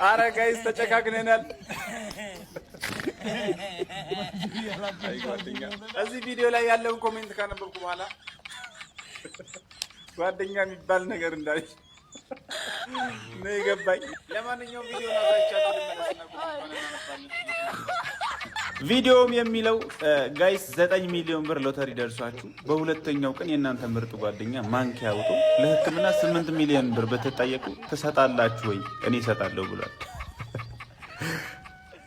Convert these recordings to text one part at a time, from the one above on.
አረ ጋይስ ተጨካክነናል። እዚህ ቪዲዮ ላይ ያለውን ኮሜንት ካነበብኩ በኋላ ጓደኛ የሚባል ነገር እንዳይ ነው የገባኝ። ለማንኛውም ቪዲዮ አሳይቻለሁ ለማለትና ቪዲዮም የሚለው ጋይስ 9 ሚሊዮን ብር ሎተሪ ደርሷችሁ በሁለተኛው ቀን የእናንተ ምርጥ ጓደኛ ማንኪያ አውጦ ለሕክምና 8 ሚሊዮን ብር በተጠየቁ ትሰጣላችሁ ወይ? እኔ እሰጣለሁ ብሏል።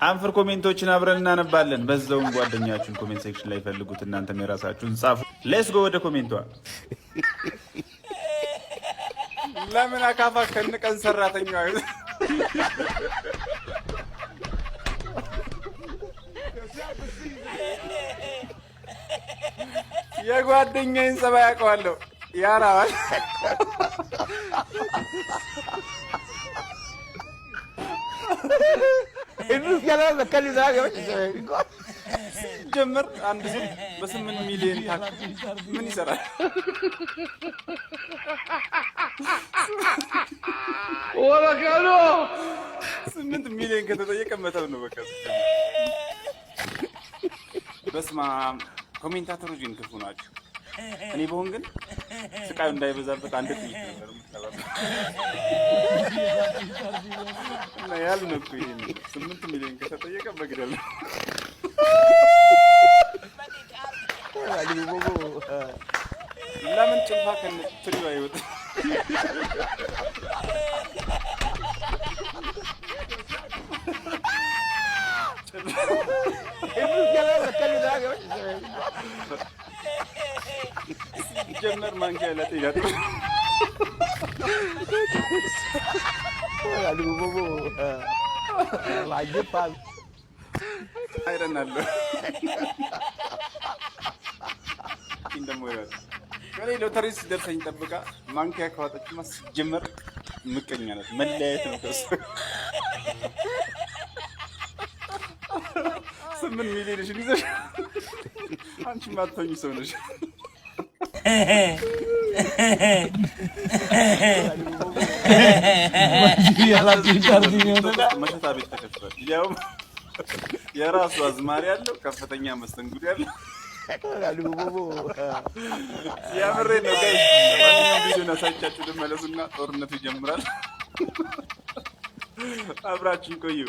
አንፍር ኮሜንቶችን አብረን እናነባለን። በዛውም ጓደኛችሁን ኮሜንት ሴክሽን ላይ ፈልጉት፣ እናንተም የራሳችሁን ጻፉ። ሌትስ ጎ ወደ ኮሜንቷ። ለምን አካፋ ከንቀን ሰራተኛው የጓደኛዬን ጸባይ አውቀዋለሁ። ያራዋል ጀምር አንድ ሰው በ8 ሚሊዮን ታክ ምን ይሰራል? ወላካሎ 8 ሚሊዮን ከተጠየቀ መተው ነው በቃ። በስማ ኮሜንታተሮች ግን ክፉ ናቸው። እኔ በሆን ግን ስቃዩ እንዳይበዛበት አንድ ጥይት ነበር እና ያልነው እኮ ይሄ 8 ሚሊዮን ከተጠየቀ መግደል ነው። ለምን ጭልፋ ከትሪው አይወጣም? ጀመር ማንኪያ ለጥያት አይረናለሁ እንደሞያት ከኔ ሎተሪ ሲደርሰኝ ጠብቃ ማንኪያ ካወጣችማ ሲጀመር ምቀኛ ናት። መለያየት ነው ከሱ 8 ሚሊዮን ይዘሽ አንቺ ማጥቶኝ ሰው ነሽ። መሸታ ቤት ተከፍቷል። ያው የራሱ አዝማሪ ያለው ከፍተኛ መስተንግዶ ያለው ያምሬ ነው ጋይስ። ማንኛውም ቪዲዮ ናሳቻችሁ ልመለሱና ጦርነቱ ይጀምራል። አብራችን ቆዩ።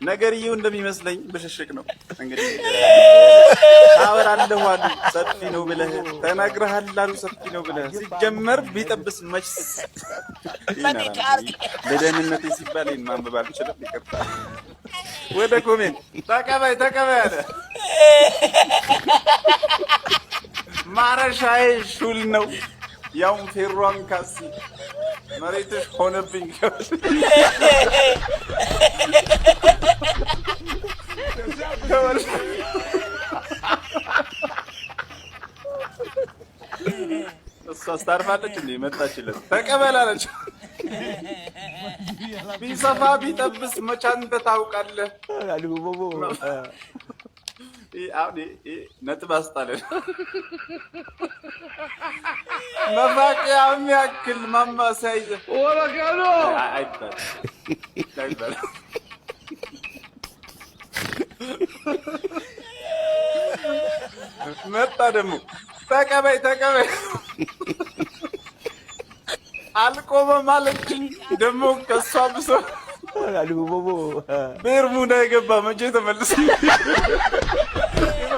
ነገርየው እንደሚመስለኝ በሸሸቅ ነው። እንግዲህ ታወራለህ አሉ ሰፊ ነው ብለህ ተናግረሃል አሉ ሰፊ ነው ብለህ ሲጀመር ቢጠብስ መች ለደህንነቴ ሲባል ማንበብ አልችልም። ይቅርታ። ወደ ኮሜንት ተቀበይ አለ። ማረሻዬ ሹል ነው ያውም ፌሯን ካሲ መሬትሽ ሆነብኝ። እሷ አስታርፋለች እንዴ? መጣችለት ተቀበላለች። ቢሰፋ ቢጠብስ መች አንተ ታውቃለህ? ነጥብ አስጣለን። መፋቂያ የሚያክል ማማሰያ ይዘህ ወላካሎ አይባልም። መጣ ደግሞ ተቀበይ አልቆመም አለችኝ። ደግሞ ከሷ ብሶ ቤርሙዳ የገባ መቼ ተመልሶ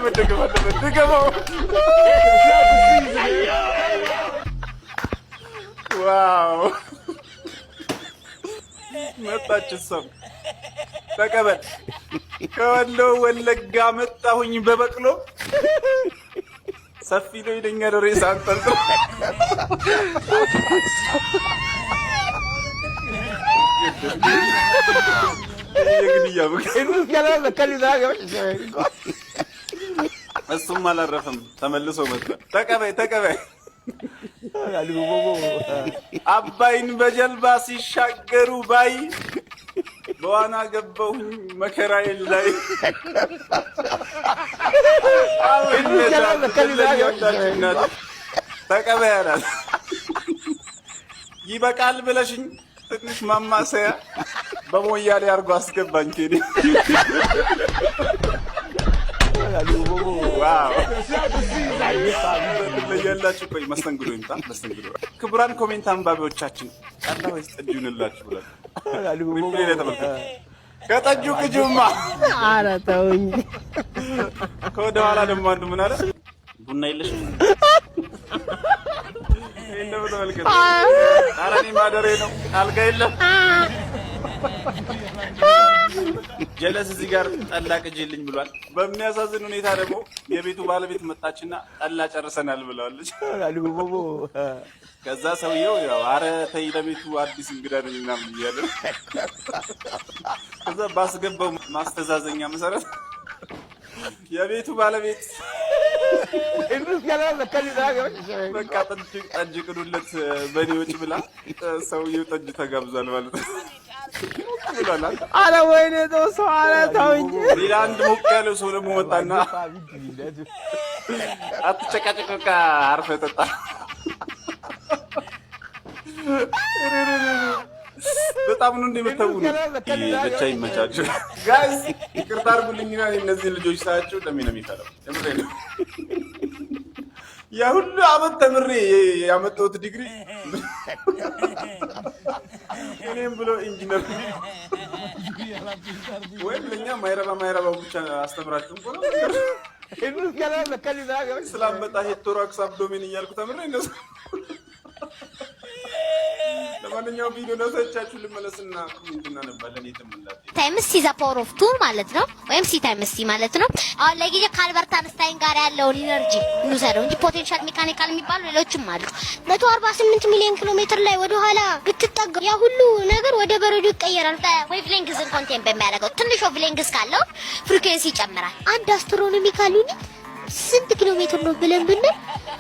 መደገም አለበት። ድገመው። ዋው መጣች እሷም ተቀበል። ከወሎ ወለጋ መጣሁኝ በበቅሎ ሰፊ ነው ይለኛል ሬሳ አንጠልጥሎ። እሱም አላረፈም ተመልሶ መጣ። ተቀበይ አባይን በጀልባ ሲሻገሩ ባይ በዋና ገባሁኝ መከራዬን ላይ ተቀበይ አላት። ይበቃል ብለሽኝ ትንሽ ማማሰያ በሞያሌ አድርጎ አስገባኝ ኬዲ። ያላችሁ ቆይ መስተንግዶ ይምጣ መስተንግዶ። ክቡራን ኮሜንት አንባቢዎቻችን ጠላ ወይስ ጠጅ ይሁንላችሁ ብለን ከጠጁ ቅጁማ። ኧረ ተውኝ። ከወደ ኋላ ደግሞ አንዱ ምን አለ? ቡና የለሽም እንደው ተመልከት። ኧረ እኔ ማደሬ ነው አልጋ የለም። ጀለስ እዚህ ጋር ጠላ ቅጅልኝ ብሏል። በሚያሳዝን ሁኔታ ደግሞ የቤቱ ባለቤት መጣችና ጠላ ጨርሰናል ብለዋለች። ከዛ ሰውየው ያው ኧረ ተይ ለቤቱ አዲስ እንግዳ ነኝ ምናምን እያለ ከዛ ባስገባው ማስተዛዘኛ መሰረት የቤቱ ባለቤት በቃ ጠጅ ቅዱለት በኔ ወጪ ብላ ሰውየው ጠጅ ተጋብዟል ማለት ነው። ኧረ ወይኔ ተው ሰው ኧረ ተውኝ። ሌላ አንድ ሞቅ ያለው ሰው ደግሞ ወጣና አትጨቃጨቅ በቃ አርፈህ ጠጣ። በጣም ነው እንደምታውቁ ብቻ ይመቻችሁ ጋይስ። ይቅርታ አድርጉልኝና እነዚህ ልጆች ሳያቸው ደሜ ነው የሚፈለው። ተምሬ ነው ያ ሁሉ አመት ተምሬ ያመጣሁት ዲግሪ እኔም ብሎ ኢንጂነር ወይ ለኛ ማይረባው ብቻ አስተምራችሁ እንኳን ስላመጣ ሄክቶራክስ አብዶሜን እያልኩ ተምሬ እነሱ ለማንኛውም ቪዲዮ ለሰቻችሁ ልመለስና ኮሜንት እናነባለን። የተመላተ ታይምስ ሲ ዘ ፓወር ኦፍ 2 ማለት ነው፣ ወይም ሲ ታይምስ ሲ ማለት ነው። አሁን ለጊዜ ከአልበርት አንስታይን ጋር ያለውን ኢነርጂ እንውሰደው እንጂ ፖቴንሻል ሜካኒካል የሚባሉ ሌሎችም አሉ። 148 ሚሊዮን ኪሎ ሜትር ላይ ወደ ኋላ ብትጠጋ ያ ሁሉ ነገር ወደ በረዶ ይቀየራል። ዌቭሌንግዝን ኮንቴንት በሚያደርገው ትንሽ ዌቭሌንግዝ ካለው ፍሪኩዌንሲ ይጨምራል። አንድ አስትሮኖሚካል ዩኒት ስንት ኪሎ ሜትር ነው ብለን ብንል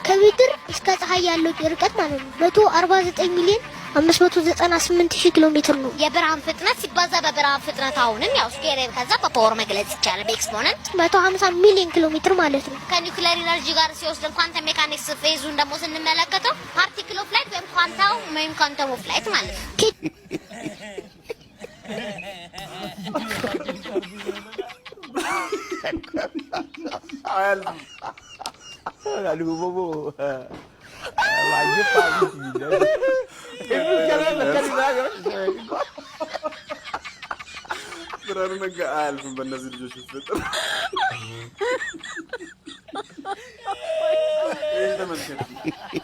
ከምድር እስከ ፀሐይ ያለው ርቀት ማለት ነው 149 ሚሊዮን 598,000 ኪሎ ሜትር ነው። የብርሃን ፍጥነት ሲባዛ በብርሃን ፍጥነት አሁንም ያው ስኬር ከዛ በፓወር መግለጽ ይቻላል በኤክስፖነንት 150 ሚሊዮን ኪሎ ሜትር ማለት ነው። ከኒውክሌር ኢነርጂ ጋር ሲወስድ ኳንተም ሜካኒክስ ፌዙን ደግሞ ስንመለከተው ፓርቲክል ኦፍ ላይት ወይም ኳንተም ኦፍ ላይት ማለት ነው። ብርሃኑ ነጋ አያልፍም በእነዚህ ልጆች ፍጥር።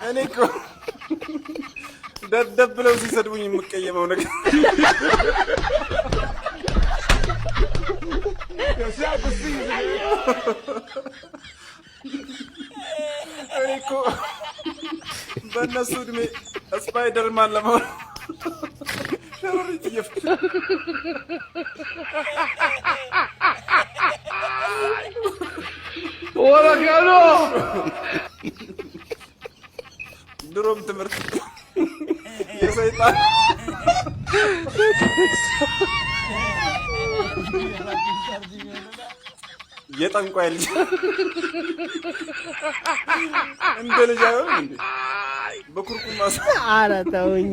እኔ እኮ ደደብ ብለው ሲሰድቡኝ የምቀየመው ነገር እኔ እኮ በእነሱ እድሜ ስፓይደርማን ለመሆን ሸረሪት እየፈ ወራጋሎ ድሮም ትምህርት የሰይጣን የጠንቋይ ልጅ እንደ ልጅ አይሆንም እንዴ በኩርኩም ማስ። ኧረ ተውኝ።